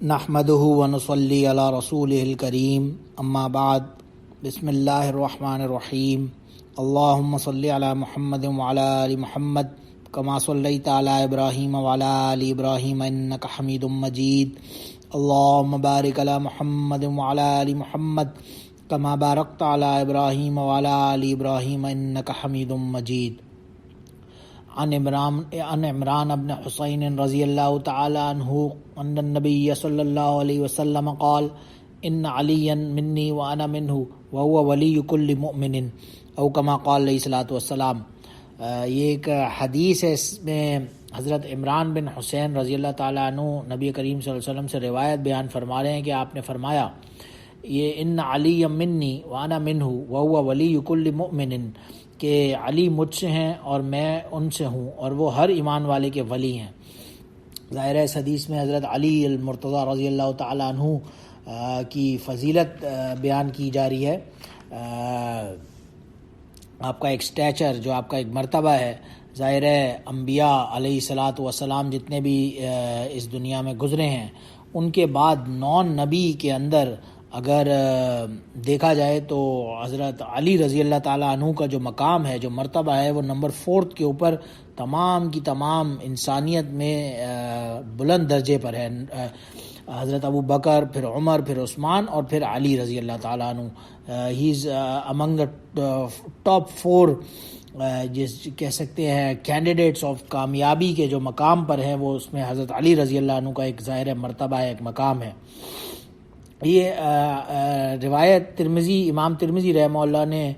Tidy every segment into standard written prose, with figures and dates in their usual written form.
نحمده ونصلي على رسوله الكريم اما بعد بسم الله الرحمن الرحيم اللهم صل على محمد وعلى آل محمد كما صليت على إبراهيم وعلى آل إبراهيم إنك حميد مجيد اللهم بارك على محمد وعلى آل محمد كما باركت على إبراهيم وعلى آل إبراهيم إنك حميد مجيد عن عمران بن حسين رضی اللہ تعالی عنہ ان النبی صلی اللہ علیہ وسلم قال ان علیا منی وانا منہ وهو ولی کل مؤمن او کما قال علیہ الصلوۃ والسلام۔ یہ ایک حدیث ہے، اس میں حضرت عمران بن حسین رضی اللہ تعالیٰ عنہ نبی کریم صلی اللہ علیہ وسلم سے روایت بیان فرما رہے ہیں کہ آپ نے فرمایا یہ ان علی منی وانا منہ وهو ولی کل مؤمن، کہ علی مجھ سے ہیں اور میں ان سے ہوں اور وہ ہر ایمان والے کے ولی ہیں۔ ظاہر ہے اس حدیث میں حضرت علی المرتضیٰ رضی اللہ تعالیٰ عنہ کی فضیلت بیان کی جا رہی ہے۔ آپ کا ایک سٹیچر، جو آپ کا ایک مرتبہ ہے، ظاہر ہے انبیاء علیہ الصلاۃ والسلام جتنے بھی اس دنیا میں گزرے ہیں، ان کے بعد نون نبی کے اندر اگر دیکھا جائے تو حضرت علی رضی اللہ تعالیٰ عنہ کا جو مقام ہے، جو مرتبہ ہے، وہ نمبر 4 کے اوپر تمام کی تمام انسانیت میں بلند درجے پر ہے۔ حضرت ابو بکر، پھر عمر، پھر عثمان اور پھر علی رضی اللہ تعالیٰ عنہ۔ ہی از امنگ ٹاپ 4 جس کہہ سکتے ہیں کینڈیڈیٹس آف کامیابی کے جو مقام پر ہیں، وہ اس میں حضرت علی رضی اللہ عنہ کا ایک ظاہر مرتبہ ہے، ایک مقام ہے۔ یہ روایت امام ترمذی رحمہ اللہ نے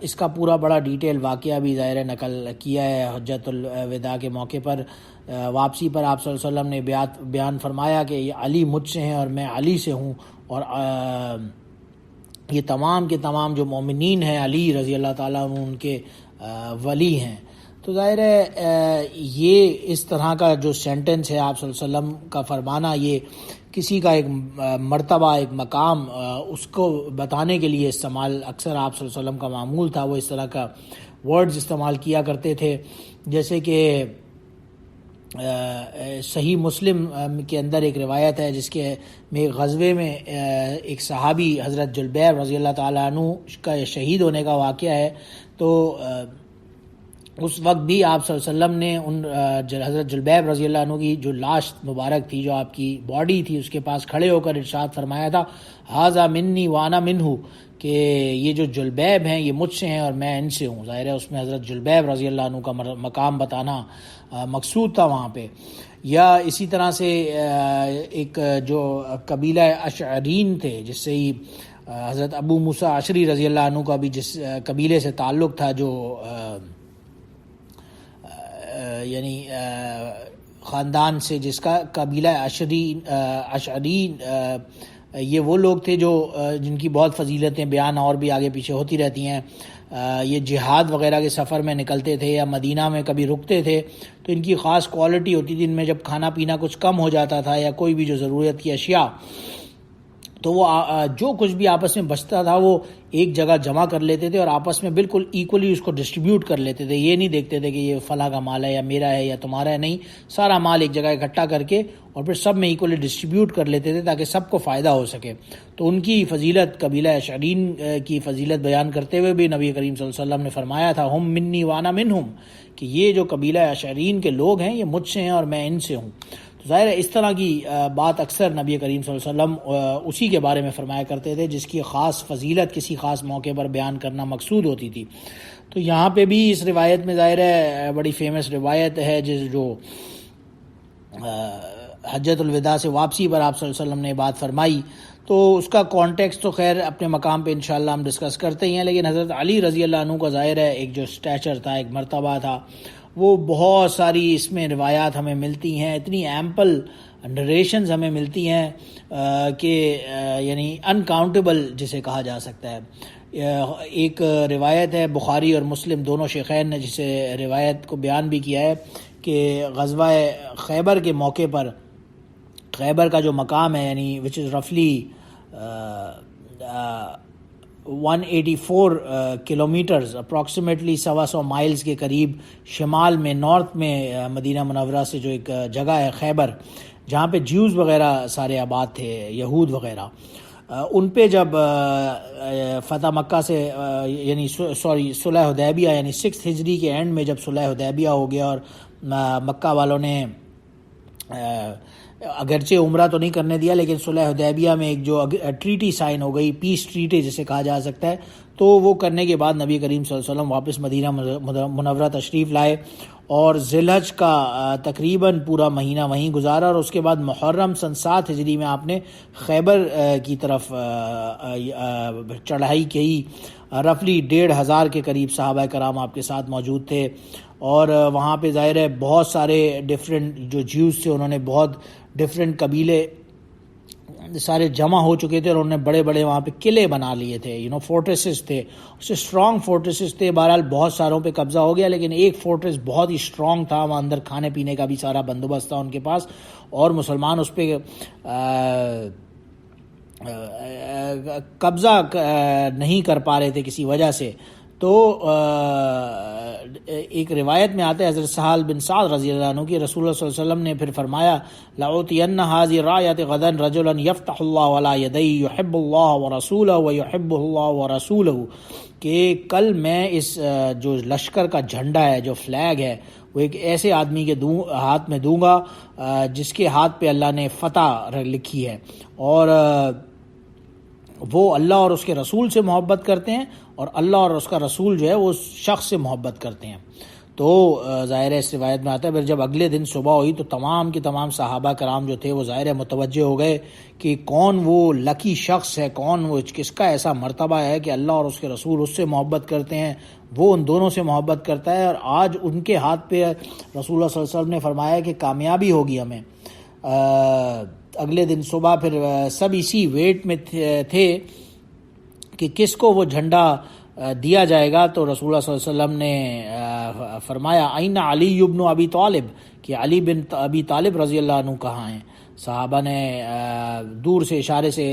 اس کا پورا بڑا ڈیٹیل واقعہ بھی ظاہر نقل کیا ہے۔ حجۃ الوداع کے موقع پر واپسی پر آپ صلی اللہ علیہ وسلم نے بیان فرمایا کہ یہ علی مجھ سے ہیں اور میں علی سے ہوں، اور یہ تمام کے تمام جو مومنین ہیں علی رضی اللہ تعالیٰ عنہ ان کے ولی ہیں۔ تو ظاہر ہے یہ اس طرح کا جو سینٹنس ہے آپ صلی اللہ علیہ وسلم کا فرمانا، یہ کسی کا ایک مرتبہ، ایک مقام، اس کو بتانے کے لیے استعمال اکثر آپ صلی اللہ علیہ وسلم کا معمول تھا۔ وہ اس طرح کا ورڈز استعمال کیا کرتے تھے، جیسے کہ صحیح مسلم کے اندر ایک روایت ہے جس کے میں غزوے میں ایک صحابی حضرت جلبیب رضی اللہ تعالیٰ عنہ کا شہید ہونے کا واقعہ ہے۔ تو اس وقت بھی آپ صلی اللہ علیہ وسلم نے حضرت جلبیب رضی اللہ عنہ کی جو لاش مبارک تھی، جو آپ کی باڈی تھی، اس کے پاس کھڑے ہو کر ارشاد فرمایا تھا ھذا منی وانا منہ، کہ یہ جو جلبیب ہیں یہ مجھ سے ہیں اور میں ان سے ہوں۔ ظاہر ہے اس میں حضرت جلبیب رضی اللہ عنہ کا مقام بتانا مقصود تھا وہاں پہ۔ یا اسی طرح سے ایک جو قبیلہ اشعرین تھے، جس سے ہی حضرت ابو موسیٰ اشعری رضی اللہ عنہ کا بھی جس قبیلے سے تعلق تھا، جو یعنی خاندان سے جس کا قبیلہ اشعری، یہ وہ لوگ تھے جو جن کی بہت فضیلتیں بیان اور بھی آگے پیچھے ہوتی رہتی ہیں۔ یہ جہاد وغیرہ کے سفر میں نکلتے تھے یا مدینہ میں کبھی رکتے تھے، تو ان کی خاص کوالٹی ہوتی تھی، ان میں جب کھانا پینا کچھ کم ہو جاتا تھا یا کوئی بھی جو ضرورت کی اشیاء، تو وہ جو کچھ بھی آپس میں بچتا تھا وہ ایک جگہ جمع کر لیتے تھے اور آپس میں بالکل ایکولی اس کو ڈسٹریبیوٹ کر لیتے تھے۔ یہ نہیں دیکھتے تھے کہ یہ فلاں کا مال ہے یا میرا ہے یا تمہارا ہے، نہیں، سارا مال ایک جگہ اکٹھا کر کے اور پھر سب میں ایکولی ڈسٹریبیوٹ کر لیتے تھے تاکہ سب کو فائدہ ہو سکے۔ تو ان کی فضیلت، قبیلہ اشعرین کی فضیلت بیان کرتے ہوئے بھی نبی کریم صلی اللہ علیہ وسلم نے فرمایا تھا ہم منی وانا منہم، کہ یہ جو قبیلہ اشعرین کے لوگ ہیں یہ مجھ سے ہیں اور میں ان سے ہوں۔ ظاہر ہے اس طرح کی بات اکثر نبی کریم صلی اللہ علیہ وسلم اسی کے بارے میں فرمایا کرتے تھے جس کی خاص فضیلت کسی خاص موقع پر بیان کرنا مقصود ہوتی تھی۔ تو یہاں پہ بھی اس روایت میں ظاہر ہے بڑی فیمس روایت ہے جو حجۃ الوداع سے واپسی پر آپ صلی اللہ علیہ وسلم نے بات فرمائی، تو اس کا کانٹیکسٹ تو خیر اپنے مقام پہ انشاءاللہ ہم ڈسکس کرتے ہی ہیں، لیکن حضرت علی رضی اللہ عنہ کا ظاہر ہے ایک جو سٹیچر تھا، ایک مرتبہ تھا، وہ بہت ساری اس میں روایات ہمیں ملتی ہیں، اتنی ایمپل نریشنز ہمیں ملتی ہیں کہ یعنی انکاؤنٹیبل جسے کہا جا سکتا ہے۔ ایک روایت ہے، بخاری اور مسلم دونوں شیخین نے جسے روایت کو بیان بھی کیا ہے، کہ غزوہ خیبر کے موقع پر خیبر کا جو مقام ہے، یعنی وچ از رفلی 184 کلومیٹرز اپروکسیمیٹلی 125 مائلز کے قریب شمال میں، نارتھ میں مدینہ منورہ سے جو ایک جگہ ہے خیبر، جہاں پہ جیوز وغیرہ سارے آباد تھے، یہود وغیرہ، ان پہ جب فتح مکہ سے یعنی صلح حدیبیہ یعنی 6 ہجری کے اینڈ میں جب صلح حدیبیہ ہو گیا اور مکہ والوں نے اگرچہ عمرہ تو نہیں کرنے دیا، لیکن صلح حدیبیہ میں ایک جو ٹریٹی سائن ہو گئی، پیس ٹریٹی جسے کہا جا سکتا ہے، تو وہ کرنے کے بعد نبی کریم صلی اللہ علیہ وسلم واپس مدینہ منورہ تشریف لائے اور ذی الحج کا تقریباً پورا مہینہ وہیں گزارا، اور اس کے بعد محرم سن 7 ہجری میں آپ نے خیبر کی طرف چڑھائی کی۔ رفلی 1,500 کے قریب صحابہ کرام آپ کے ساتھ موجود تھے، اور وہاں پہ ظاہر ہے بہت سارے ڈفرینٹ جو جیوز تھے، انہوں نے بہت ڈفرینٹ قبیلے سارے جمع ہو چکے تھے، اور انہوں نے بڑے بڑے وہاں پہ قلعے بنا لیے تھے، فورٹریسز تھے، اس سے اسٹرانگ فورٹریسز تھے۔ بہرحال بہت ساروں پہ قبضہ ہو گیا، لیکن ایک فورٹریس بہت ہی اسٹرانگ تھا، وہاں اندر کھانے پینے کا بھی سارا بندوبست تھا ان کے پاس، اور مسلمان اس پہ قبضہ نہیں کر پا رہے تھے کسی وجہ سے۔ تو ایک روایت میں آتا ہے حضرت سہل بن سعد رضی اللہ عنہ کی، رسول اللہ صلی اللہ علیہ وسلم نے پھر فرمایا لَأُوتِيَنَّ هَذِهِ الرَّايَةَ غَدًا رَجُلًا يَفْتَحُ اللَّهُ عَلَى يَدَيْهِ يُحِبُّ اللَّهَ وَرَسُولَهُ وَيُحِبُّهُ اللَّهُ وَرَسُولُهُ، کہ کل میں اس جو لشکر کا جھنڈا ہے، جو فلیگ ہے، وہ ایک ایسے آدمی کے ہاتھ میں دوں گا جس کے ہاتھ پہ اللہ نے فتح لکھی ہے، اور وہ اللہ اور اس کے رسول سے محبت کرتے ہیں، اور اللہ اور اس کا رسول جو ہے وہ اس شخص سے محبت کرتے ہیں۔ تو ظاہر ہے اس روایت میں آتا ہے پھر جب اگلے دن صبح ہوئی تو تمام کے تمام صحابہ کرام جو تھے وہ ظاہر ہے متوجہ ہو گئے کہ کون وہ لکی شخص ہے، کون وہ کس کا ایسا مرتبہ ہے کہ اللہ اور اس کے رسول اس سے محبت کرتے ہیں، وہ ان دونوں سے محبت کرتا ہے، اور آج ان کے ہاتھ پہ رسول اللہ صلی اللہ علیہ وسلم نے فرمایا کہ کامیابی ہوگی ہمیں۔ اگلے دن صبح پھر سب اسی ویٹ میں تھے کہ کس کو وہ جھنڈا دیا جائے گا، تو رسول اللہ صلی اللہ علیہ وسلم نے فرمایا این علی ابن ابی طالب، کہ علی بن ابی طالب رضی اللہ عنہ کہاں ہیں؟ صحابہ نے دور سے اشارے سے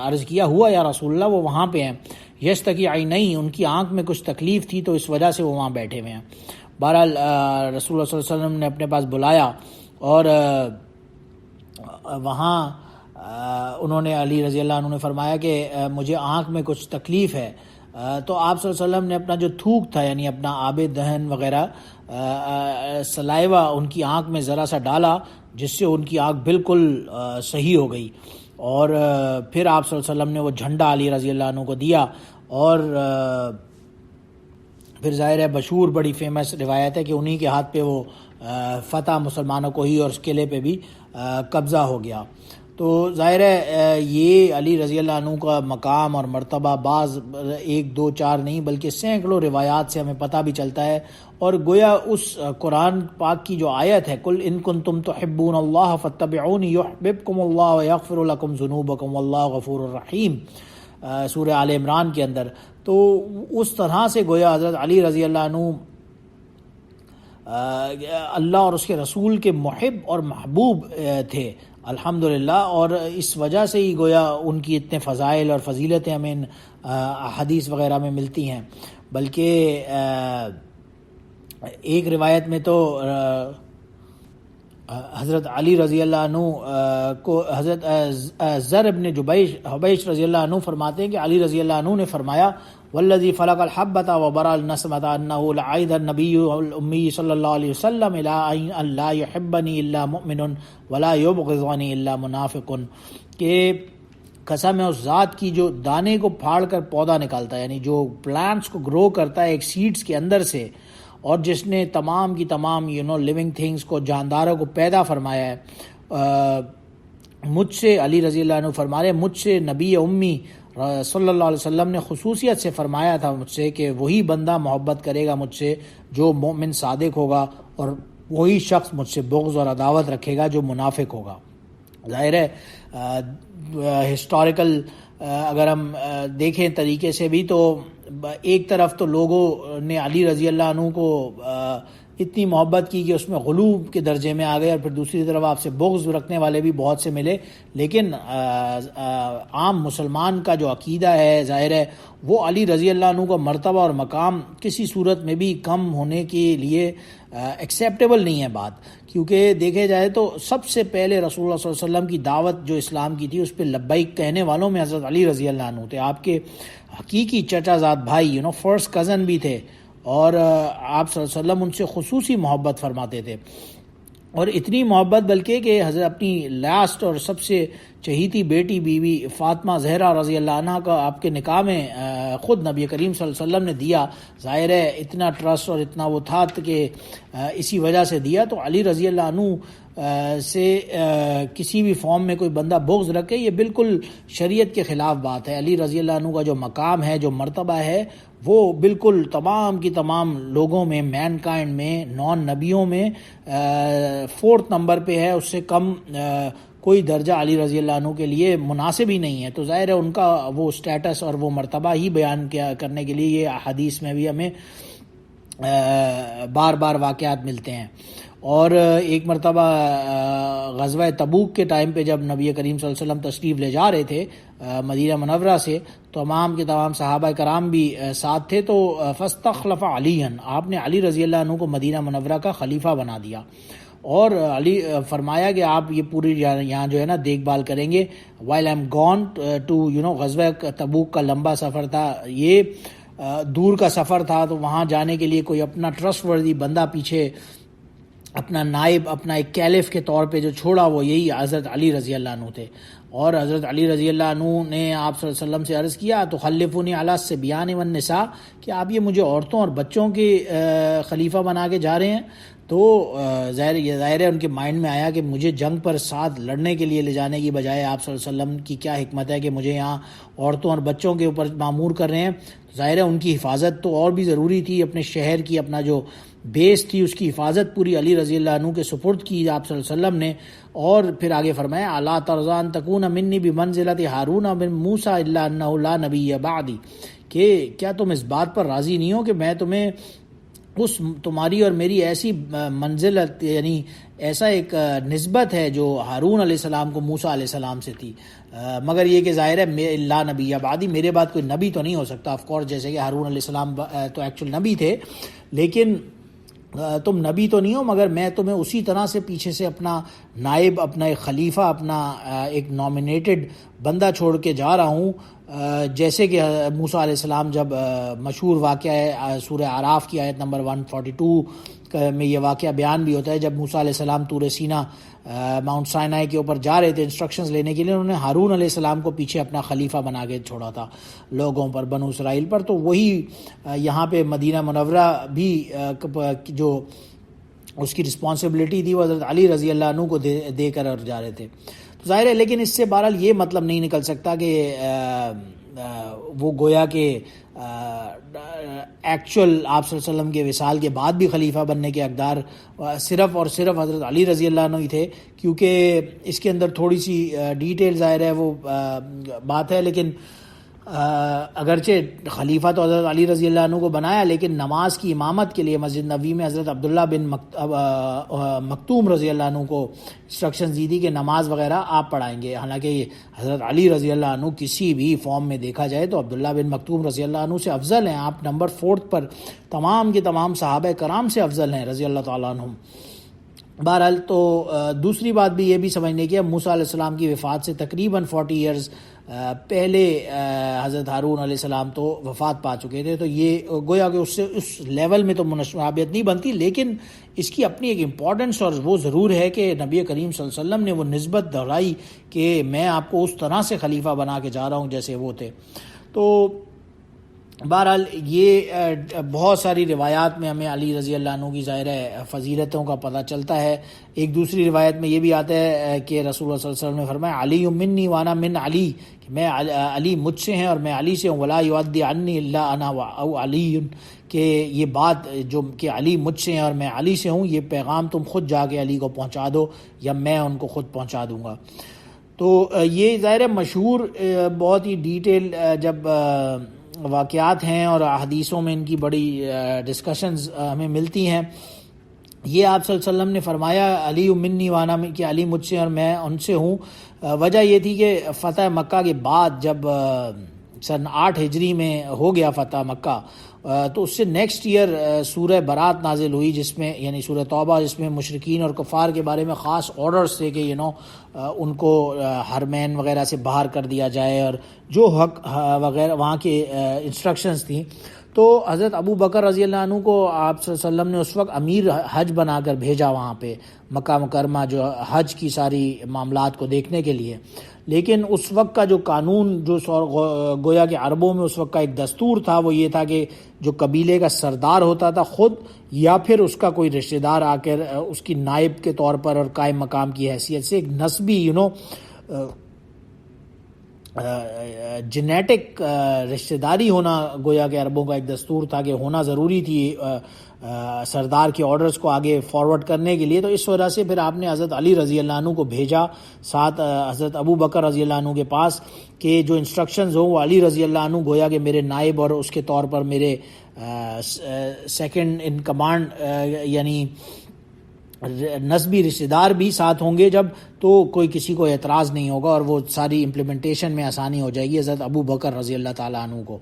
عرض کیا ہوا یا رسول اللہ وہ وہاں پہ ہیں، یشتکی عینیہ، ان کی آنکھ میں کچھ تکلیف تھی تو اس وجہ سے وہ وہاں بیٹھے ہوئے ہیں۔ بہرحال رسول اللہ صلی اللہ علیہ وسلم نے اپنے پاس بلایا، اور وہاں انہوں نے علی رضی اللہ عنہ نے فرمایا کہ مجھے آنکھ میں کچھ تکلیف ہے، تو آپ صلی اللہ علیہ وسلم نے اپنا جو تھوک تھا یعنی اپنا آب دہن وغیرہ سلائیوا ان کی آنکھ میں ذرا سا ڈالا، جس سے ان کی آنکھ بالکل صحیح ہو گئی، اور پھر آپ صلی اللہ علیہ وسلم نے وہ جھنڈا علی رضی اللہ عنہ کو دیا، اور پھر ظاہر ہے مشہور بڑی فیمس روایت ہے کہ انہی کے ہاتھ پہ وہ فتح مسلمانوں کو ہی اور اس قلعے پہ بھی قبضہ ہو گیا۔ تو ظاہر ہے یہ علی رضی اللہ عنہ کا مقام اور مرتبہ بعض 1 2 4 نہیں بلکہ سینکڑوں روایات سے ہمیں پتہ بھی چلتا ہے، اور گویا اس قرآن پاک کی جو آیت ہے قل ان کنتم تحبون اللہ فاتبعونی یحببکم اللہ ویغفر لکم ذنوبکم واللہ غفور الرحیم، سورہ آل عمران کے اندر۔ تو اس طرح سے گویا حضرت علی رضی اللہ عنہ اللہ اور اس کے رسول کے محب اور محبوب تھے الحمدللہ، اور اس وجہ سے ہی گویا ان کی اتنے فضائل اور فضیلتیں ہمیں حدیث وغیرہ میں ملتی ہیں۔ بلکہ ایک روایت میں تو حضرت علی رضی اللہ عنہ کو حضرت زر ابن حبیش رضی اللہ عنہ فرماتے ہیں کہ علی رضی اللہ عنہ نے فرمایا والذی فلق الحبۃ وبرأ النسمۃ انہ لعید النبی الامی صلی اللہ علیہ وسلم الی ان لا یحبنی الا مؤمن ولا یبغضنی الا منافق، کہ قسم ہے اس ذات کی جو دانے کو پھاڑ کر پودا نکالتا ہے، یعنی جو پلانٹس کو گرو کرتا ہے ایک سیڈز کے اندر سے، اور جس نے تمام کی تمام لیونگ تھنگس کو، جانداروں کو پیدا فرمایا ہے، مجھ سے علی رضی اللہ عنہ فرما رہے مجھ سے نبی امی صلی اللہ علیہ وسلم نے خصوصیت سے فرمایا تھا مجھ سے کہ وہی بندہ محبت کرے گا مجھ سے جو مومن صادق ہوگا، اور وہی شخص مجھ سے بغض اور عداوت رکھے گا جو منافق ہوگا۔ ظاہر ہے ہسٹوریکل اگر ہم دیکھیں طریقے سے بھی تو ایک طرف تو لوگوں نے علی رضی اللہ عنہ کو اتنی محبت کی کہ اس میں غلو کے درجے میں آ گئے، اور پھر دوسری طرف آپ سے بغض رکھنے والے بھی بہت سے ملے، لیکن عام مسلمان کا جو عقیدہ ہے ظاہر ہے وہ علی رضی اللہ عنہ کا مرتبہ اور مقام کسی صورت میں بھی کم ہونے کے لیے ایکسیپٹیبل نہیں ہے بات، کیونکہ دیکھے جائے تو سب سے پہلے رسول اللہ صلی اللہ علیہ وسلم کی دعوت جو اسلام کی تھی اس پہ لبیک کہنے والوں میں حضرت علی رضی اللہ عنہ تھے، آپ کے حقیقی چچا زاد بھائی، فرسٹ کزن بھی تھے، اور آپ صلی اللہ علیہ وسلم ان سے خصوصی محبت فرماتے تھے، اور اتنی محبت بلکہ کہ حضرت اپنی لاسٹ اور سب سے چہیتی بیٹی بیوی فاطمہ زہرا رضی اللہ عنہ کا آپ کے نکاح میں خود نبی کریم صلی اللہ علیہ وسلم نے دیا۔ ظاہر ہے اتنا ٹرسٹ اور اتنا وہ تھا کہ اسی وجہ سے دیا۔ تو علی رضی اللہ عنہ سے کسی بھی فارم میں کوئی بندہ بغض رکھے، یہ بالکل شریعت کے خلاف بات ہے۔ علی رضی اللہ عنہ کا جو مقام ہے، جو مرتبہ ہے، وہ بالکل تمام کی تمام لوگوں میں، مین کائنڈ میں، نان نبیوں میں 4th نمبر پہ ہے، اس سے کم کوئی درجہ علی رضی اللہ عنہ کے لیے مناسب ہی نہیں ہے۔ تو ظاہر ہے ان کا وہ اسٹیٹس اور وہ مرتبہ ہی بیان کرنے کے لیے یہ حدیث میں بھی ہمیں بار بار واقعات ملتے ہیں۔ اور ایک مرتبہ غزوہ تبوک کے ٹائم پہ جب نبی کریم صلی اللہ علیہ وسلم تشریف لے جا رہے تھے مدینہ منورہ سے، تو تمام کے تمام صحابہ کرام بھی ساتھ تھے، تو فاستخلف علی، آپ نے علی رضی اللہ عنہ کو مدینہ منورہ کا خلیفہ بنا دیا، اور علی فرمایا کہ آپ یہ پوری یہاں جو ہے نا دیکھ بھال کریں گے while I'm gone to غزوہ تبوک کا لمبا سفر تھا، یہ دور کا سفر تھا، تو وہاں جانے کے لیے کوئی اپنا ٹرسٹ وردی بندہ پیچھے، اپنا نائب، اپنا ایک کیلف کے طور پہ جو چھوڑا وہ یہی حضرت علی رضی اللہ عنہ تھے۔ اور حضرت علی رضی اللہ عنہ نے آپ صلی اللہ علیہ وسلم سے عرض کیا تو خلفونی علی الصبیان والنساء، کہ آپ یہ مجھے عورتوں اور بچوں کے خلیفہ بنا کے جا رہے ہیں۔ تو ظاہر ہے ان کے مائنڈ میں آیا کہ مجھے جنگ پر ساتھ لڑنے کے لیے لے جانے کی بجائے آپ صلی اللہ علیہ وسلم کی کیا حکمت ہے کہ مجھے یہاں عورتوں اور بچوں کے اوپر معمور کر رہے ہیں۔ ظاہر ہے ان کی حفاظت تو اور بھی ضروری تھی، اپنے شہر کی، اپنا جو بیس تھی اس کی حفاظت پوری علی رضی اللہ عنہ کے سپرد کی آپ صلی اللہ علیہ وسلم نے۔ اور پھر آگے فرمایا الا ترضى ان تكون منی بمنزلة ہارون بن موسیٰ الا انه لا نبی بعدی، کہ کیا تم اس بات پر راضی نہیں ہو کہ میں تمہیں اس تمہاری اور میری ایسی منزلت، یعنی ایسا ایک نسبت ہے جو ہارون علیہ السلام کو موسیٰ علیہ السلام سے تھی، مگر یہ کہ ظاہر ہے لا نبی بعدی، میرے بعد کوئی نبی تو نہیں ہو سکتا۔ آف کورس جیسے کہ ہارون علیہ السلام تو ایکچوئل نبی تھے، لیکن تم نبی تو نہیں ہو، مگر میں تمہیں اسی طرح سے پیچھے سے اپنا نائب، اپنا ایک خلیفہ، اپنا ایک نامینیٹڈ بندہ چھوڑ کے جا رہا ہوں، جیسے کہ موسیٰ علیہ السلام جب مشہور واقعہ ہے سورہ اعراف کی آیت نمبر 142 میں یہ واقعہ بیان بھی ہوتا ہے، جب موسیٰ علیہ السلام طور سینا ماؤنٹ سائنائی کے اوپر جا رہے تھے انسٹرکشنز لینے کے لیے، انہوں نے ہارون علیہ السلام کو پیچھے اپنا خلیفہ بنا کے چھوڑا تھا لوگوں پر، بنو اسرائیل پر۔ تو وہی یہاں پہ مدینہ منورہ بھی جو اس کی رسپانسبلٹی تھی وہ حضرت علی رضی اللہ عنہ کو دے کر اور جا رہے تھے۔ تو ظاہر ہے لیکن اس سے بہرحال یہ مطلب نہیں نکل سکتا کہ وہ گویا کہ ایکچوئل آپ صلی اللہ علیہ وسلم کے وصال کے بعد بھی خلیفہ بننے کے حقدار صرف اور صرف حضرت علی رضی اللہ عنہ ہی تھے، کیونکہ اس کے اندر تھوڑی سی ڈیٹیل ظاہر ہے وہ بات ہے، لیکن اگرچہ خلیفہ تو حضرت علی رضی اللہ عنہ کو بنایا، لیکن نماز کی امامت کے لیے مسجد نبوی میں حضرت عبداللہ بن مکتوم رضی اللہ عنہ کو انسٹرکشنز دی تھی کہ نماز وغیرہ آپ پڑھائیں گے۔ حالانکہ حضرت علی رضی اللہ عنہ کسی بھی فارم میں دیکھا جائے تو عبداللہ بن مکتوم رضی اللہ عنہ سے افضل ہیں، آپ نمبر 4 پر تمام کے تمام صحابہ کرام سے افضل ہیں رضی اللہ تعالیٰ عنہم۔ بہرحال تو دوسری بات بھی یہ بھی سمجھنے کی ہے، موسیٰ علیہ السلام کی وفات سے تقریباً 40 ایئرز پہلے حضرت ہارون علیہ السلام تو وفات پا چکے تھے، تو یہ گویا کہ اس سے اس لیول میں تو مناسبت نہیں بنتی، لیکن اس کی اپنی ایک امپورٹنس اور وہ ضرور ہے کہ نبی کریم صلی اللہ علیہ وسلم نے وہ نسبت دہرائی کہ میں آپ کو اس طرح سے خلیفہ بنا کے جا رہا ہوں جیسے وہ تھے۔ تو بہرحال یہ بہت ساری روایات میں ہمیں علی رضی اللہ عنہ کی ظاہر ہے فضیلتوں کا پتہ چلتا ہے۔ ایک دوسری روایت میں یہ بھی آتا ہے کہ رسول اللہ صلی اللہ علیہ وسلم نے فرمایا علی منی وانا من علی، کہ میں علی مجھ سے ہیں اور میں علی سے ہوں، ولا یؤدی عنی الا انا او علی، کہ یہ بات جو کہ علی مجھ سے ہیں اور میں علی سے ہوں، یہ پیغام تم خود جا کے علی کو پہنچا دو یا میں ان کو خود پہنچا دوں گا۔ تو یہ ظاہر ہے مشہور بہت ہی ڈیٹیل جب واقعات ہیں اور حدیثوں میں ان کی بڑی ڈسکشنز ہمیں ملتی ہیں۔ یہ آپ صلی اللہ علیہ وسلم نے فرمایا علی منی وانا، کہ علی مجھ سے اور میں ان سے ہوں۔ وجہ یہ تھی کہ فتح مکہ کے بعد جب سن 8 ہجری میں ہو گیا فتح مکہ، تو اس سے نیکسٹ ایئر سورہ برات نازل ہوئی، جس میں یعنی سورہ توبہ، جس میں مشرکین اور کفار کے بارے میں خاص آرڈرز تھے کہ ان کو حرمین وغیرہ سے باہر کر دیا جائے، اور جو حق وغیرہ وہاں کے انسٹرکشنز تھیں. تو حضرت ابو بکر رضی اللہ عنہ کو آپ صلی اللہ علیہ وسلم نے اس وقت امیر حج بنا کر بھیجا وہاں پہ مکہ مکرمہ، جو حج کی ساری معاملات کو دیکھنے کے لیے. لیکن اس وقت کا جو قانون، جو گویا کہ عربوں میں اس وقت کا ایک دستور تھا، وہ یہ تھا کہ جو قبیلے کا سردار ہوتا تھا خود، یا پھر اس کا کوئی رشتہ دار آ کر اس کی نائب کے طور پر اور قائم مقام کی حیثیت سے ایک نسبی جینیٹک رشتہ داری ہونا، گویا کہ عربوں کا ایک دستور تھا کہ ہونا ضروری تھی سردار کے آرڈرز کو آگے فارورڈ کرنے کے لیے. تو اس وجہ سے پھر آپ نے حضرت علی رضی اللہ عنہ کو بھیجا ساتھ حضرت ابو بکر رضی اللہ عنہ کے پاس، کہ جو انسٹرکشنز ہوں وہ علی رضی اللہ عنہ گویا کہ میرے نائب اور اس کے طور پر میرے سیکنڈ ان کمانڈ یعنی نسبی رشتہ دار بھی ساتھ ہوں گے جب، تو کوئی کسی کو اعتراض نہیں ہوگا اور وہ ساری امپلیمنٹیشن میں آسانی ہو جائے گی حضرت ابو بکر رضی اللہ تعالیٰ عنہ کو.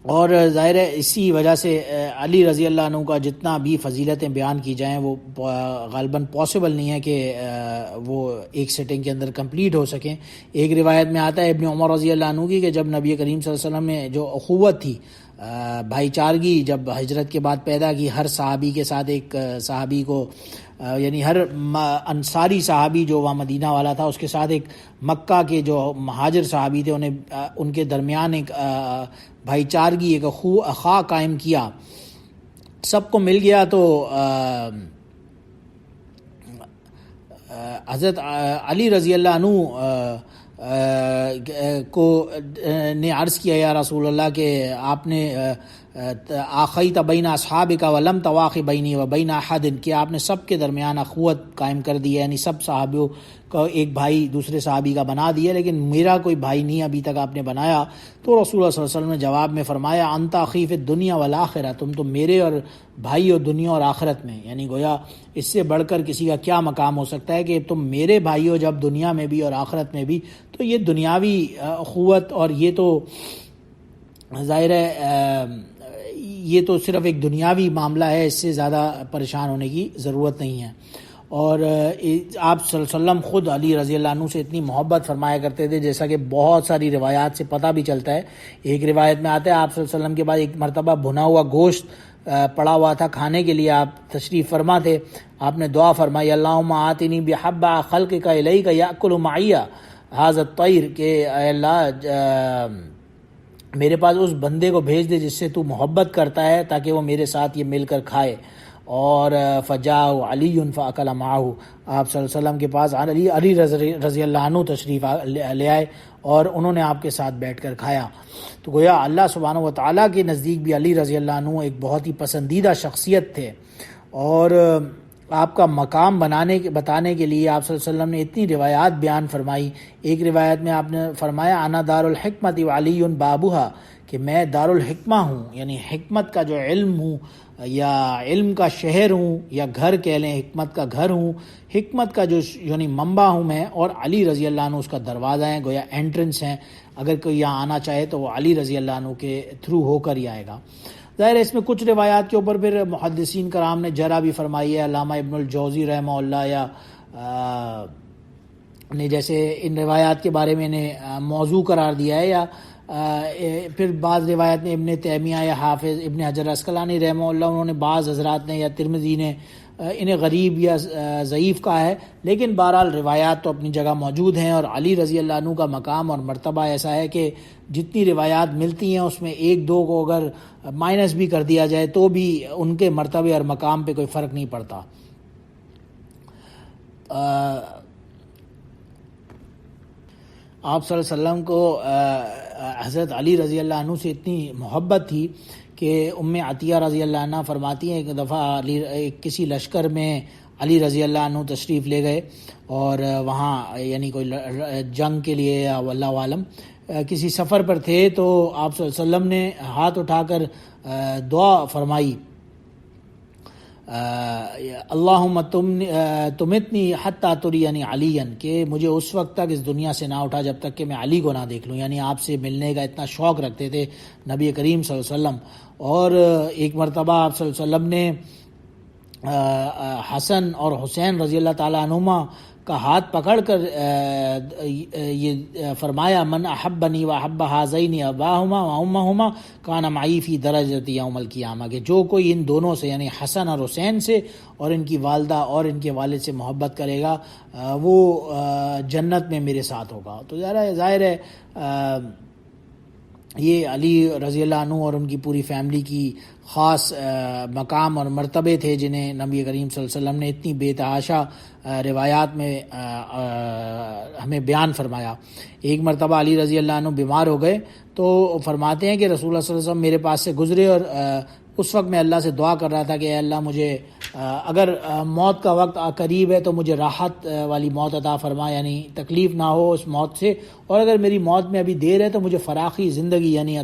اور ظاہر ہے اسی وجہ سے علی رضی اللہ عنہ کا جتنا بھی فضیلتیں بیان کی جائیں وہ غالباً پاسبل نہیں ہے کہ وہ ایک سیٹنگ کے اندر کمپلیٹ ہو سکیں. ایک روایت میں آتا ہے ابن عمر رضی اللہ عنہ کی کہ جب نبی کریم صلی اللہ علیہ وسلم نے جو اخوت تھی، بھائی چارگی جب ہجرت کے بعد پیدا کی، ہر صحابی کے ساتھ ایک صحابی کو یعنی ہر انصاری صحابی جو وہاں مدینہ والا تھا اس کے ساتھ ایک مکہ کے جو مہاجر صحابی تھے، انہیں ان کے درمیان ایک بھائی چارگی، ایک اخا قائم کیا، سب کو مل گیا. تو حضرت علی رضی اللہ عنہ کو نے عرض کیا یا رسول اللہ کہ آپ نے آخیت بین اصحابک ولم تواخی بینی و بین احد، کہ آپ نے سب کے درمیان اخوت قائم کر دی ہے، یعنی سب صحابیوں کا ایک بھائی دوسرے صحابی کا بنا دیا، لیکن میرا کوئی بھائی نہیں ابھی تک آپ نے بنایا. تو رسول اللہ صلی اللہ علیہ وسلم نے جواب میں فرمایا انت اخی فی الدنیا والآخرہ، تم تو میرے اور بھائی ہو دنیا اور آخرت میں. یعنی گویا اس سے بڑھ کر کسی کا کیا مقام ہو سکتا ہے کہ تم میرے بھائی ہو جب دنیا میں بھی اور آخرت میں بھی. تو یہ دنیاوی اخوت، اور یہ تو ظاہر ہے یہ تو صرف ایک دنیاوی معاملہ ہے، اس سے زیادہ پریشان ہونے کی ضرورت نہیں ہے. اور آپ صلی اللہ علیہ وسلم خود علی رضی اللہ عنہ سے اتنی محبت فرمایا کرتے تھے، جیسا کہ بہت ساری روایات سے پتہ بھی چلتا ہے. ایک روایت میں آتا ہے آپ صلی اللہ علیہ وسلم کے بعد ایک مرتبہ بھنا ہوا گوشت پڑا ہوا تھا کھانے کے لیے، آپ تشریف فرما تھے، آپ نے دعا فرمائی اللہم آتنی بحب خلقک الیک یاکل معی ھذا الطیر، کہ اے اللہ میرے پاس اس بندے کو بھیج دے جس سے تو محبت کرتا ہے تاکہ وہ میرے ساتھ یہ مل کر کھائے. اور فجاء علی فاکل معہ، آپ صلی اللہ علیہ وسلم کے پاس علی رضی اللہ عنہ تشریف لے آئے اور انہوں نے آپ کے ساتھ بیٹھ کر کھایا. تو گویا اللہ سبحانہ و تعالیٰ کے نزدیک بھی علی رضی اللہ عنہ ایک بہت ہی پسندیدہ شخصیت تھے. اور آپ کا مقام بتانے کے لیے آپ صلی اللہ علیہ وسلم نے اتنی روایات بیان فرمائی. ایک روایت میں آپ نے فرمایا انا دار الحکمت وعلی بابھا، کہ میں دار الحکمہ ہوں، یعنی حکمت کا جو علم ہوں یا علم کا شہر ہوں یا گھر کہہ لیں، حکمت کا گھر ہوں، حکمت کا جو یعنی منبع ہوں میں، اور علی رضی اللہ عنہ اس کا دروازہ ہیں، گویا انٹرنس ہیں. اگر کوئی یہاں آنا چاہے تو وہ علی رضی اللہ عنہ کے تھرو ہو کر ہی آئے گا. ظاہر ہے اس میں کچھ روایات کے اوپر پھر محدثین کرام نے جرح بھی فرمائی ہے. علامہ ابن الجوزی رحمہ اللہ یا نے جیسے ان روایات کے بارے میں انہیں موضوع قرار دیا ہے، یا پھر بعض روایت نے ابن تیمیہ یا حافظ ابن حجر عسقلانی رحمہ اللہ، انہوں نے بعض حضرات نے یا ترمذی نے انہیں غریب یا ضعیف کہا ہے. لیکن بہرحال روایات تو اپنی جگہ موجود ہیں، اور علی رضی اللہ عنہ کا مقام اور مرتبہ ایسا ہے کہ جتنی روایات ملتی ہیں اس میں ایک دو کو اگر مائنس بھی کر دیا جائے تو بھی ان کے مرتبے اور مقام پہ کوئی فرق نہیں پڑتا. آپ صلی اللہ علیہ وسلم کو حضرت علی رضی اللہ عنہ سے اتنی محبت تھی کہ ام عطیہ رضی اللہ عنہ فرماتی ہیں ایک دفعہ کسی لشکر میں علی رضی اللہ عنہ تشریف لے گئے، اور وہاں یعنی کوئی جنگ کے لیے یا واللہ عالم کسی سفر پر تھے، تو آپ صلی اللہ علیہ وسلم نے ہاتھ اٹھا کر دعا فرمائی اللہم تمتنی حتی ترینی علی، کہ مجھے اس وقت تک اس دنیا سے نہ اٹھا جب تک کہ میں علی کو نہ دیکھ لوں. یعنی آپ سے ملنے کا اتنا شوق رکھتے تھے نبی کریم صلی اللہ علیہ وسلم. اور ایک مرتبہ آپ صلی اللہ علیہ وسلم نے حسن اور حسین رضی اللہ تعالیٰ عنہما کا ہاتھ پکڑ کر یہ فرمایا، من احبنی واحب ہذین اباہما وامہما کان معی فی درجۃ یوم القیامہ، کہ جو کوئی ان دونوں سے یعنی حسن اور حسین سے اور ان کی والدہ اور ان کے والد سے محبت کرے گا وہ جنت میں میرے ساتھ ہوگا. تو ظاہر ہے یہ علی رضی اللہ عنہ اور ان کی پوری فیملی کی خاص مقام اور مرتبے تھے جنہیں نبی کریم صلی اللہ علیہ وسلم نے اتنی بے تحاشا روایات میں ہمیں بیان فرمایا. ایک مرتبہ علی رضی اللہ عنہ بیمار ہو گئے تو فرماتے ہیں کہ رسول اللہ صلی اللہ علیہ وسلم میرے پاس سے گزرے اور اس وقت میں اللہ سے دعا کر رہا تھا کہ اے اللہ مجھے اگر موت کا وقت قریب ہے تو مجھے راحت والی موت عطا فرما، یعنی تکلیف نہ ہو اس موت سے، اور اگر میری موت میں ابھی دیر ہے تو مجھے فراخی زندگی یعنی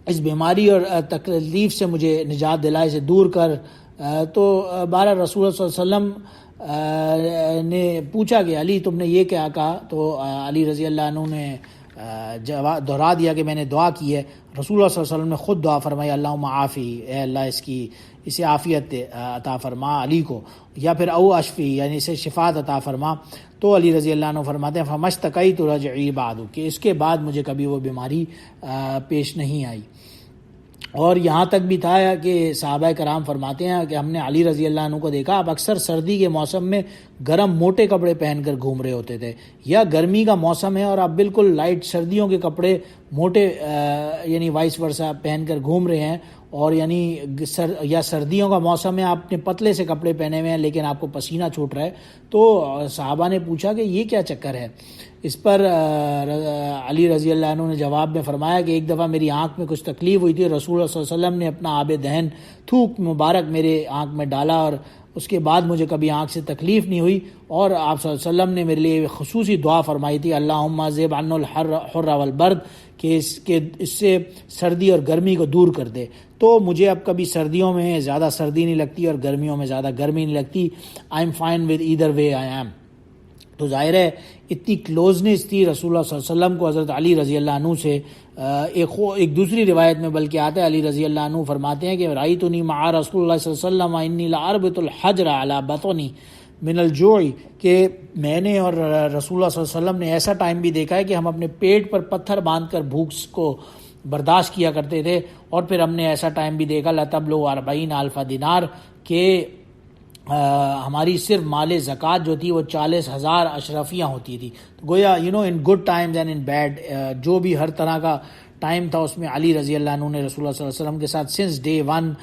اس بیماری اور تکلیف سے مجھے نجات دلائے سے دور کر. تو بارہ رسول اللہ صلی اللہ علیہ وسلم نے پوچھا کہ علی تم نے یہ کیا کہا؟ تو علی رضی اللہ عنہ نے جواب دہرا دیا کہ میں نے دعا کی ہے. رسول اللہ صلی اللہ علیہ وسلم نے خود دعا فرمائی، اللہم عافی، اے اللہ اسے عافیت عطا فرما علی کو، یا پھر او اشفی یعنی اسے شفاعت عطا فرما. تو علی رضی اللہ عنہ فرماتے ہیں فمشتقیت رجعی بعد، کہ اس کے بعد مجھے کبھی وہ بیماری پیش نہیں آئی. اور یہاں تک بھی تھا کہ صحابہ کرام فرماتے ہیں کہ ہم نے علی رضی اللہ عنہ کو دیکھا آپ اکثر سردی کے موسم میں گرم موٹے کپڑے پہن کر گھوم رہے ہوتے تھے، یا گرمی کا موسم ہے اور آپ بالکل لائٹ سردیوں کے کپڑے موٹے یعنی وائس ورثہ پہن کر گھوم رہے ہیں، اور یعنی یا سردیوں کا موسم ہے آپ نے پتلے سے کپڑے پہنے ہوئے ہیں لیکن آپ کو پسینہ چھوٹ رہا ہے. تو صحابہ نے پوچھا کہ یہ کیا چکر ہے؟ اس پر علی رضی اللہ عنہ نے جواب میں فرمایا کہ ایک دفعہ میری آنکھ میں کچھ تکلیف ہوئی تھی، رسول اللہ صلی اللہ علیہ وسلم نے اپنا آب دہن تھوک مبارک میرے آنکھ میں ڈالا اور اس کے بعد مجھے کبھی آنکھ سے تکلیف نہیں ہوئی. اور آپ صلی اللہ علیہ وسلم نے میرے لیے خصوصی دعا فرمائی تھی، اللہم ذہب عنا الحر والبرد، کہ اس سے سردی اور گرمی کو دور کر دے. تو مجھے اب کبھی سردیوں میں زیادہ سردی نہیں لگتی اور گرمیوں میں زیادہ گرمی نہیں لگتی. I am fine with either way I am. تو ظاہر ہے اتنی کلوزنس تھی رسول اللہ صلی اللہ علیہ وسلم کو حضرت علی رضی اللہ عنہ سے. ایک دوسری روایت میں بلکہ آتا ہے علی رضی اللہ عنہ فرماتے ہیں کہ رأیتنی مع رسول اللہ صلی اللہ علیہ وسلم انی لأربط الحجر علی بطنی من الجوع، کہ میں نے اور رسول اللہ صلی اللہ علیہ وسلم نے ایسا ٹائم بھی دیکھا ہے کہ ہم اپنے پیٹ پر پتھر باندھ کر بھوک کو برداشت کیا کرتے تھے. اور پھر ہم نے ایسا ٹائم بھی دیکھا لتبلغ 40,000 دینار، کہ ہماری صرف مال زکوٰۃ جو تھی وہ 40,000 اشرفیاں ہوتی تھی. گویا in good times and in bad, جو بھی ہر طرح کا ٹائم تھا اس میں علی رضی اللہ عنہ نے رسول اللہ صلی اللہ علیہ وسلم کے ساتھ سنس ڈے ون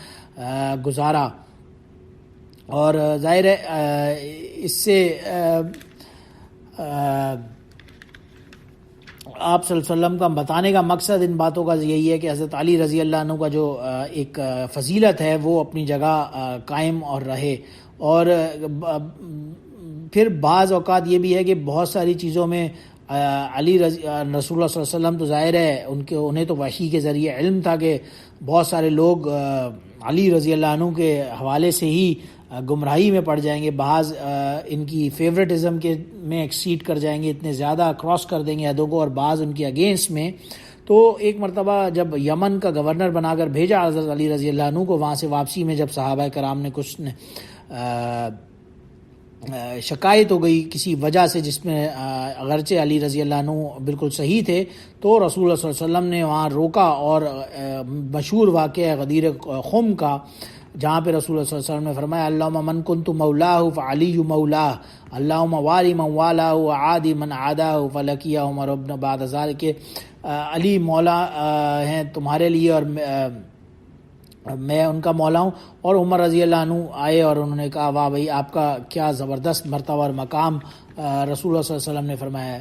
گزارا. اور ظاہر ہے اس سے آپ صلی اللہ علیہ وسلم کا بتانے کا مقصد ان باتوں کا یہی ہے کہ حضرت علی رضی اللہ عنہ کا جو ایک فضیلت ہے وہ اپنی جگہ قائم اور رہے. اور پھر بعض اوقات یہ بھی ہے کہ بہت ساری چیزوں میں رسول اللہ صلی اللہ علیہ وسلم تو ظاہر ہے انہیں تو وحی کے ذریعے علم تھا کہ بہت سارے لوگ علی رضی اللہ عنہ کے حوالے سے ہی گمراہی میں پڑ جائیں گے، بعض ان کی فیوریٹزم کے میں ایکسیڈ کر جائیں گے، اتنے زیادہ کراس کر دیں گے حدوں کو، اور بعض ان کے اگینسٹ میں. تو ایک مرتبہ جب یمن کا گورنر بنا کر بھیجا حضرت علی رضی اللہ عنہ کو، وہاں سے واپسی میں جب صحابہ کرام نے کچھ شکایت ہو گئی کسی وجہ سے جس میں اگرچہ علی رضی اللہ عنہ بالکل صحیح تھے، تو رسول اللہ صلی اللہ علیہ وسلم نے وہاں روکا. اور مشہور واقعہ غدیر خم کا، جہاں پہ رسول اللہ صلی اللہ علیہ وسلم نے فرمایا اللہم من کنت مولاہ فعلی مولاہ، اللہم والی من والاہ وعادی من عاداہ فلقیہ عمر ابن بعد ذالک، کہ علی مولا ہیں تمہارے لیے اور میں ان کا مولا ہوں. اور عمر رضی اللہ عنہ آئے اور انہوں نے کہا واہ بھائی آپ کا کیا زبردست مرتبہ اور مقام رسول اللہ صلی اللہ علیہ وسلم نے فرمایا ہے.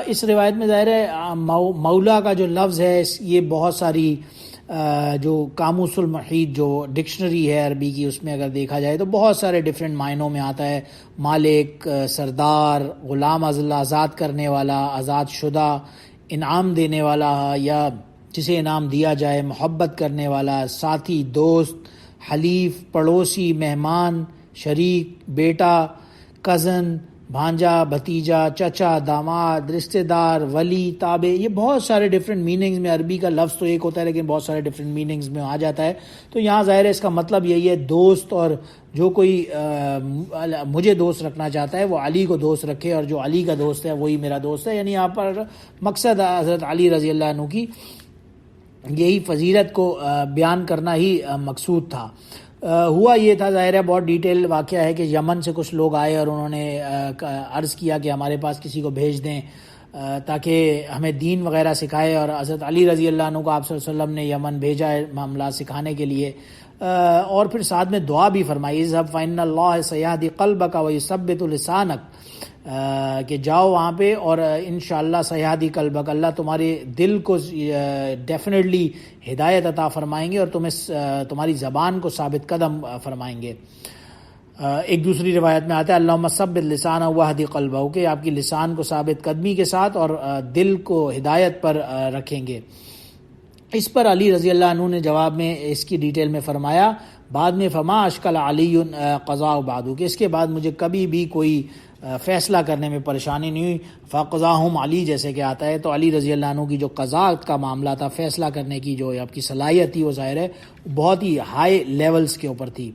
اس روایت میں ظاہر ہے مولا کا جو لفظ ہے یہ بہت ساری جو قاموس المحیط جو ڈکشنری ہے عربی کی اس میں اگر دیکھا جائے تو بہت سارے ڈیفرنٹ معنوں میں آتا ہے. مالک، سردار، غلام آزاد کرنے والا، آزاد شدہ، انعام دینے والا یا جسے انعام دیا جائے، محبت کرنے والا، ساتھی، دوست، حلیف، پڑوسی، مہمان، شریک، بیٹا، کزن، بھانجا، بھتیجا، چچا، داماد، رشتہ دار، ولی، تابع، یہ بہت سارے ڈفرینٹ میننگز میں، عربی کا لفظ تو ایک ہوتا ہے لیکن بہت سارے ڈفرینٹ میننگز میں آ جاتا ہے. تو یہاں ظاہر ہے اس کا مطلب یہی ہے دوست، اور جو کوئی مجھے دوست رکھنا چاہتا ہے وہ علی کو دوست رکھے، اور جو علی کا دوست ہے وہی میرا دوست ہے. یعنی یہاں پر مقصد حضرت علی رضی اللہ عنہ کی یہی فضیلت کو بیان کرنا ہی مقصود تھا. ہوا یہ تھا، ظاہر ہے بہت ڈیٹیل واقعہ ہے، کہ یمن سے کچھ لوگ آئے اور انہوں نے عرض کیا کہ ہمارے پاس کسی کو بھیج دیں تاکہ ہمیں دین وغیرہ سکھائے، اور حضرت علی رضی اللہ عنہ کو آپ صلی اللہ علیہ وسلم نے یمن بھیجا ہے معاملات سکھانے کے لیے. اور پھر ساتھ میں دعا بھی فرمائی، اذهب فإن الله سيهدي قلبك ويثبت لسانك، کہ جاؤ وہاں پہ اور انشاءاللہ سیہدی قلبک، اللہ تمہارے دل کو ڈیفینیٹلی ہدایت عطا فرمائیں گے اور تمہاری زبان کو ثابت قدم فرمائیں گے. ایک دوسری روایت میں آتا ہے اللہم ثبت لسانہ واہدی قلبہ، کہ آپ کی لسان کو ثابت قدمی کے ساتھ اور دل کو ہدایت پر رکھیں گے. اس پر علی رضی اللہ عنہ نے جواب میں اس کی ڈیٹیل میں فرمایا، بعد میں فما اشکل علی قضاء بعد، کہ اس کے بعد مجھے کبھی بھی کوئی فیصلہ کرنے میں پریشانی نہیں ہوئی. فقضاہم علی جیسے کہ آتا ہے، تو علی رضی اللہ عنہ کی جو قضاء کا معاملہ تھا، فیصلہ کرنے کی جو آپ کی صلاحیت تھی، وہ ظاہر ہے بہت ہی ہائی لیولز کے اوپر تھی.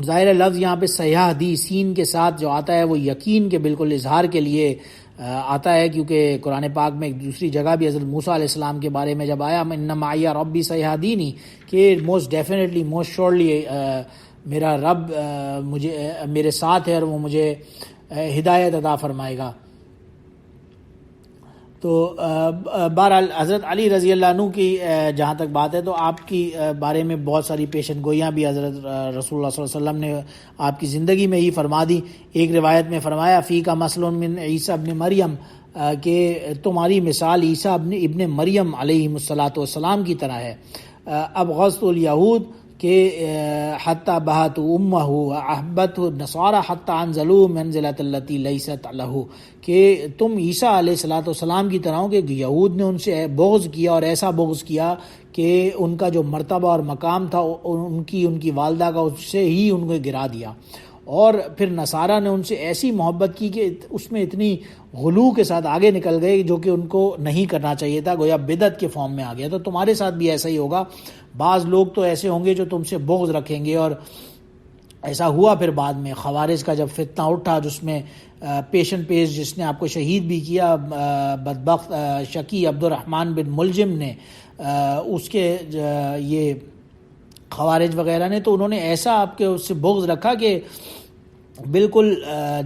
ظاہر لفظ یہاں پہ سیہدی سین کے ساتھ جو آتا ہے وہ یقین کے بالکل اظہار کے لیے آتا ہے، کیونکہ قرآن پاک میں ایک دوسری جگہ بھی حضرت موسیٰ علیہ السلام کے بارے میں جب آیا ان معی ربی سیہدینی، کہ موسٹ ڈیفینیٹلی موسٹ شیورلی میرا رب مجھے میرے ساتھ ہے اور وہ مجھے ہدایت عطا فرمائے گا. تو بہرحال حضرت علی رضی اللہ عنہ کی جہاں تک بات ہے تو آپ کی بارے میں بہت ساری پیشن گوئیاں بھی حضرت رسول اللہ صلی اللہ علیہ وسلم نے آپ کی زندگی میں ہی فرما دی. ایک روایت میں فرمایا فی کا مثل من عیسیٰ ابن مریم، کہ تمہاری مثال عیسیٰ ابن مریم علیہ الصلاۃ والسلام کی طرح ہے. اب غزت الیہود، کہ حتی بہت امہ احبت النصارى حتی انزلوا منزلۃ التی لیست لہ، کہ تم عیسیٰ علیہ الصلاۃ والسلام کی طرح ہو کہ یہود نے ان سے بغض کیا اور ایسا بغض کیا کہ ان کا جو مرتبہ اور مقام تھا ان کی والدہ کا اس سے ہی ان کو گرا دیا. اور پھر نصارہ نے ان سے ایسی محبت کی کہ اس میں اتنی غلو کے ساتھ آگے نکل گئے جو کہ ان کو نہیں کرنا چاہیے تھا، گویا بدعت کے فارم میں آ گیا. تو تمہارے ساتھ بھی ایسا ہی ہوگا، بعض لوگ تو ایسے ہوں گے جو تم سے بغض رکھیں گے. اور ایسا ہوا پھر بعد میں خوارج کا جب فتنہ اٹھا، جس میں پیشن پیش جس نے آپ کو شہید بھی کیا، بدبخت شکی عبد الرحمن بن ملجم نے، اس کے یہ خوارج وغیرہ نے، تو انہوں نے ایسا آپ کے اس سے بغض رکھا کہ بالکل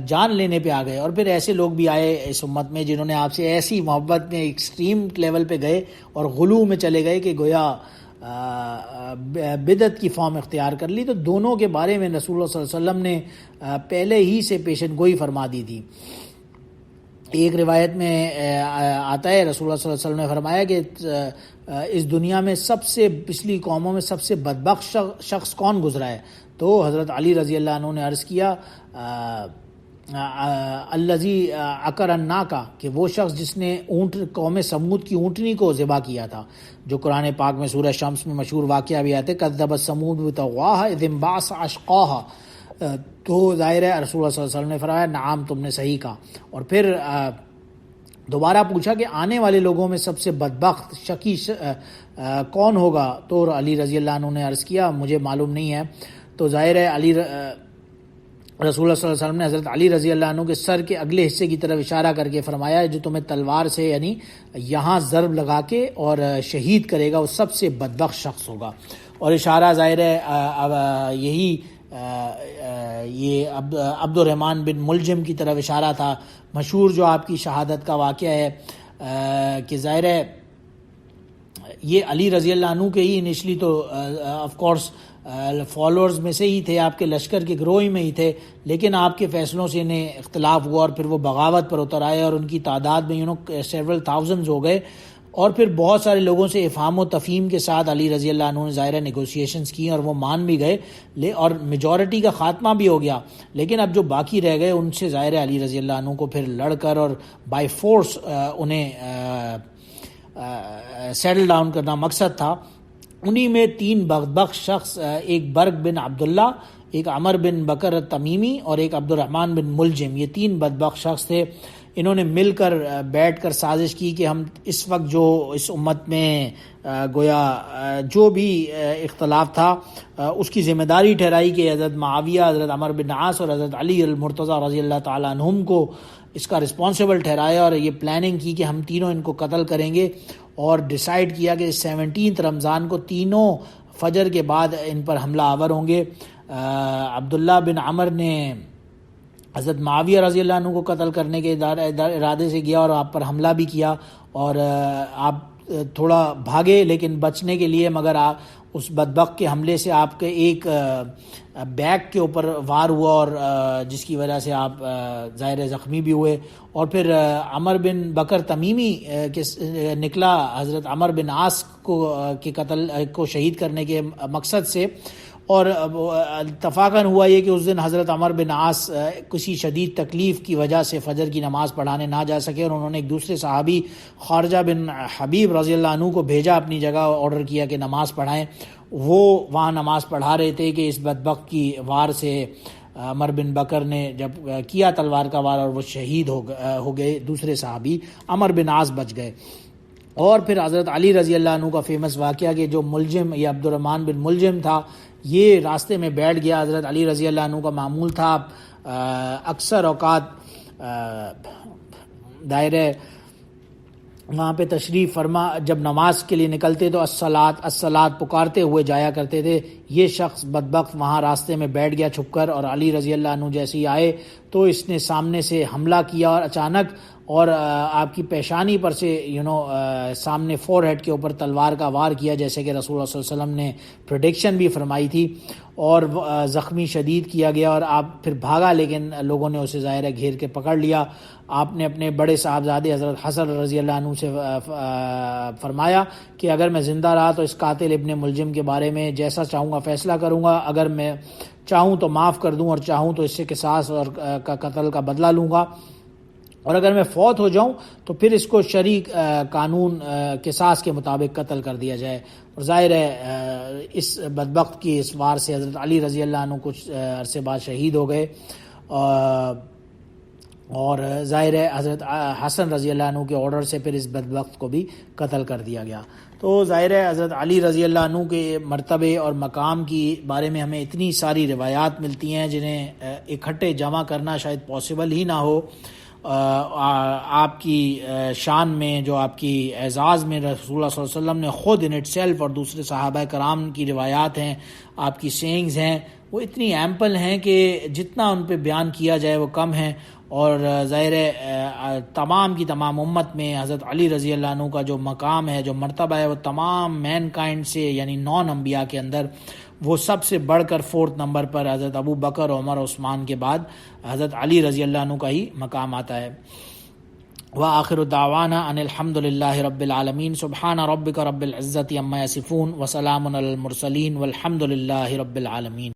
جان لینے پہ آ گئے. اور پھر ایسے لوگ بھی آئے اس امت میں جنہوں نے آپ سے ایسی محبت میں ایکسٹریم لیول پہ گئے اور غلو میں چلے گئے کہ گویا بدعت کی فارم اختیار کر لی. تو دونوں کے بارے میں رسول اللہ صلی اللہ علیہ وسلم نے پہلے ہی سے پیشن گوئی فرما دی تھی. ایک روایت میں آتا ہے رسول اللہ صلی اللہ علیہ وسلم نے فرمایا کہ اس دنیا میں سب سے پچھلی قوموں میں سب سے بدبخت شخص کون گزرا ہے؟ تو حضرت علی رضی اللہ عنہ نے عرض کیا الذی عقر الناقہ، کہ وہ شخص جس نے قوم سمود کی اونٹنی کو ذبح کیا تھا، جو قرآن پاک میں سورہ شمس میں مشہور واقعہ بھی آتے کذبت ثمود بطغواہا اذ انبعث اشقاہا. تو ظاہر ہے رسول اللہ صلی اللہ علیہ وسلم نے فرمایا نعم تم نے صحیح کہا. اور پھر دوبارہ پوچھا کہ آنے والے لوگوں میں سب سے بدبخت شقی کون ہوگا؟ تو علی رضی اللہ عنہ نے عرض کیا مجھے معلوم نہیں ہے. تو ظاہر ہے رسول اللہ صلی اللہ علیہ وسلم نے حضرت علی رضی اللہ عنہ کے سر کے اگلے حصے کی طرف اشارہ کر کے فرمایا جو تمہیں تلوار سے یعنی یہاں ضرب لگا کے اور شہید کرے گا وہ سب سے بدبخت شخص ہوگا. اور اشارہ ظاہر ہے یہی یہ عبد الرحمن بن ملجم کی طرف اشارہ تھا، مشہور جو آپ کی شہادت کا واقعہ ہے کہ ظاہر ہے یہ علی رضی اللہ عنہ کے ہی انیشلی تو آف کورس فالوورز میں سے ہی تھے، آپ کے لشکر کے گروہ میں ہی تھے، لیکن آپ کے فیصلوں سے انہیں اختلاف ہوا اور پھر وہ بغاوت پر اتر آئے اور ان کی تعداد میں سیورل تھاؤزنڈز ہو گئے. اور پھر بہت سارے لوگوں سے افہام و تفہیم کے ساتھ علی رضی اللہ عنہ نے ظاہر نیگوسیشنز کی اور وہ مان بھی گئے اور میجورٹی کا خاتمہ بھی ہو گیا. لیکن اب جو باقی رہ گئے ان سے ظاہر علی رضی اللہ عنہ کو پھر لڑ کر اور بائی فورس انہیں سیٹل ڈاؤن کرنا مقصد تھا. انہی میں 3 بدبخت شخص، ایک برق بن عبداللہ، ایک عمر بن بکر تمیمی اور ایک عبد الرحمن بن ملجم، یہ 3 بدبخت شخص تھے۔ انہوں نے مل کر بیٹھ کر سازش کی کہ ہم اس وقت جو اس امت میں گویا جو بھی اختلاف تھا اس کی ذمہ داری ٹھہرائی کہ حضرت معاویہ، حضرت عمر بن عاص اور حضرت علی المرتضیٰ رضی اللہ تعالیٰ عنہم کو اس کا رسپانسبل ٹھہرایا، اور یہ پلاننگ کی کہ ہم تینوں ان کو قتل کریں گے، اور ڈیسائیڈ کیا کہ 17 رمضان کو تینوں فجر کے بعد ان پر حملہ آور ہوں گے۔ عبداللہ بن عمر نے حضرت معاویہ رضی اللہ عنہ کو قتل کرنے کے ارادے سے گیا اور آپ پر حملہ بھی کیا، اور آپ تھوڑا بھاگے لیکن بچنے کے لیے، مگر اس بدبخت کے حملے سے آپ کے ایک بیک کے اوپر وار ہوا، اور جس کی وجہ سے آپ ظاہر زخمی بھی ہوئے۔ اور پھر عمر بن بکر تمیمی نکلا حضرت عمر بن عاص کے قتل کو شہید کرنے کے مقصد سے، اور اتفاقاً ہوا یہ کہ اس دن حضرت عمر بن عاص کسی شدید تکلیف کی وجہ سے فجر کی نماز پڑھانے نہ جا سکے، اور انہوں نے ایک دوسرے صحابی خارجہ بن حبیب رضی اللہ عنہ کو بھیجا اپنی جگہ، آرڈر کیا کہ نماز پڑھائیں۔ وہ وہاں نماز پڑھا رہے تھے کہ اس بدبخت کی وار سے عمر بن بکر نے جب کیا تلوار کا وار، اور وہ شہید ہو گئے، دوسرے صحابی عمر بن عاص بچ گئے۔ اور پھر حضرت علی رضی اللہ عنہ کا فیمس واقعہ کہ جو ملجم یا عبد الرحمن بن ملجم تھا، یہ راستے میں بیٹھ گیا۔ حضرت علی رضی اللہ عنہ کا معمول تھا اکثر اوقات دائرہ وہاں پہ تشریف فرما جب نماز کے لیے نکلتے تو الصلاۃ الصلاۃ پکارتے ہوئے جایا کرتے تھے۔ یہ شخص بدبخت وہاں راستے میں بیٹھ گیا چھپ کر، اور علی رضی اللہ عنہ جیسے ہی آئے تو اس نے سامنے سے حملہ کیا، اور اچانک اور آپ کی پیشانی پر سے سامنے فور ہیڈ کے اوپر تلوار کا وار کیا، جیسے کہ رسول اللہ صلی اللہ علیہ وسلم نے پریڈکشن بھی فرمائی تھی، اور زخمی شدید کیا گیا، اور آپ پھر بھاگا، لیکن لوگوں نے اسے ظاہر ہے گھیر کے پکڑ لیا۔ آپ نے اپنے بڑے صاحبزادے حضرت حسن رضی اللہ عنہ سے فرمایا کہ اگر میں زندہ رہا تو اس قاتل ابن ملجم کے بارے میں جیسا چاہوں گا فیصلہ کروں گا، اگر میں چاہوں تو معاف کر دوں، اور چاہوں تو اس سے قصاص اور قتل کا بدلہ لوں گا، اور اگر میں فوت ہو جاؤں تو پھر اس کو شرعی قانون قصاص کے مطابق قتل کر دیا جائے۔ اور ظاہر ہے اس بدبخت کی اس وار سے حضرت علی رضی اللہ عنہ کچھ عرصے بعد شہید ہو گئے، اور ظاہر ہے حضرت حسن رضی اللہ عنہ کے آرڈر سے پھر اس بدبخت کو بھی قتل کر دیا گیا۔ تو ظاہر ہے حضرت علی رضی اللہ عنہ کے مرتبے اور مقام کی بارے میں ہمیں اتنی ساری روایات ملتی ہیں جنہیں اکٹھے جمع کرنا شاید پاسبل ہی نہ ہو۔ آپ کی شان میں، جو آپ کی اعزاز میں رسول اللہ صلی اللہ علیہ وسلم نے خود ان اٹ سیلف اور دوسرے صحابہ کرام کی روایات ہیں، آپ کی سینگز ہیں، وہ اتنی ایمپل ہیں کہ جتنا ان پہ بیان کیا جائے وہ کم ہے۔ اور ظاہر ہے تمام کی تمام امت میں حضرت علی رضی اللہ عنہ کا جو مقام ہے، جو مرتبہ ہے، وہ تمام مین کائنڈ سے یعنی 9 انبیاء کے اندر وہ سب سے بڑھ کر 4 نمبر پر حضرت ابو بکر، عمر، عثمان کے بعد حضرت علی رضی اللہ عنہ کا ہی مقام آتا ہے۔ وآخر دعوانا ان الحمد للہ رب العالمین، سبحان ربک رب العزت عما یصفون، وسلام علی المرسلین، والحمد للہ رب العالمین۔